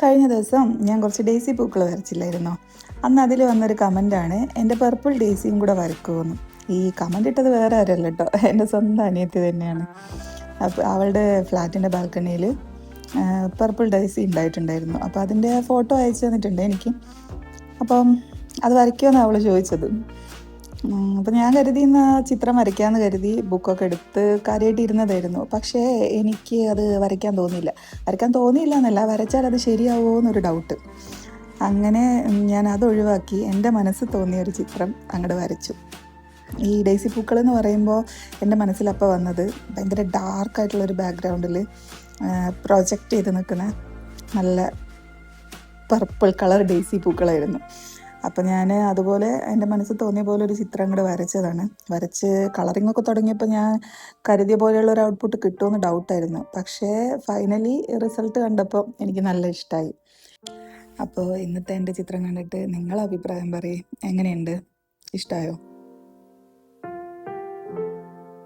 കഴിഞ്ഞ ദിവസം ഞാൻ കുറച്ച് ഡേയ്സി പൂക്കൾ വരച്ചില്ലായിരുന്നോ. അന്ന് അതിൽ വന്നൊരു കമൻറ്റാണ് എൻ്റെ പർപ്പിൾ ഡേയ്സിയും കൂടെ വരക്കുമെന്ന്. ഈ കമൻ്റ് ഇട്ടത് വേറെ ആരല്ല കേട്ടോ, എൻ്റെ സ്വന്തം അനിയത്തി തന്നെയാണ്. അപ്പോൾ അവളുടെ ഫ്ലാറ്റിൻ്റെ ബാൽക്കണിയിൽ പർപ്പിൾ ഡേയ്സി ഉണ്ടായിട്ടുണ്ടായിരുന്നു. അപ്പോൾ അതിൻ്റെ ഫോട്ടോ അയച്ചു തന്നിട്ടുണ്ട് എനിക്ക്. അപ്പം അത് വരയ്ക്കുമെന്നാണ് അവൾ ചോദിച്ചത്. അപ്പം ഞാൻ കരുതി ഇന്ന് ചിത്രം വരയ്ക്കാമെന്ന് കരുതി ബുക്കൊക്കെ എടുത്ത് കാര്യമായിട്ട് ഇരുന്നതായിരുന്നു. പക്ഷേ എനിക്ക് അത് വരയ്ക്കാൻ തോന്നിയില്ല എന്നല്ല, വരച്ചാൽ അത് ശരിയാവുമോ എന്നൊരു ഡൗട്ട്. അങ്ങനെ ഞാൻ അത് ഒഴിവാക്കി എൻ്റെ മനസ്സിൽ തോന്നിയ ഒരു ചിത്രം അങ്ങോട്ട് വരച്ചു. ഈ ഡേയ്സി പൂക്കൾ എന്ന് പറയുമ്പോൾ എൻ്റെ മനസ്സിലപ്പോൾ വന്നത് ഭയങ്കര ഡാർക്കായിട്ടുള്ളൊരു ബാക്ക്ഗ്രൗണ്ടിൽ പ്രൊജക്റ്റ് ചെയ്ത് നിൽക്കുന്ന നല്ല പർപ്പിൾ കളർ ഡേയ്സി പൂക്കളായിരുന്നു. അപ്പം ഞാൻ അതുപോലെ എൻ്റെ മനസ്സിൽ തോന്നിയ പോലെ ഒരു ചിത്രം അങ്ങോട്ട് വരച്ചതാണ്. വരച്ച് കളറിംഗ് ഒക്കെ തുടങ്ങിയപ്പോൾ ഞാൻ കരുതിയ പോലെയുള്ള ഒരു ഔട്ട്പുട്ട് കിട്ടുമെന്ന് ഡൗട്ടായിരുന്നു. പക്ഷേ ഫൈനലി റിസൾട്ട് കണ്ടപ്പോൾ എനിക്ക് നല്ല ഇഷ്ടമായി. അപ്പോൾ ഇന്നത്തെ എൻ്റെ ചിത്രം കണ്ടിട്ട് നിങ്ങളെ അഭിപ്രായം പറയും, എങ്ങനെയുണ്ട്? ഇഷ്ടമായോ?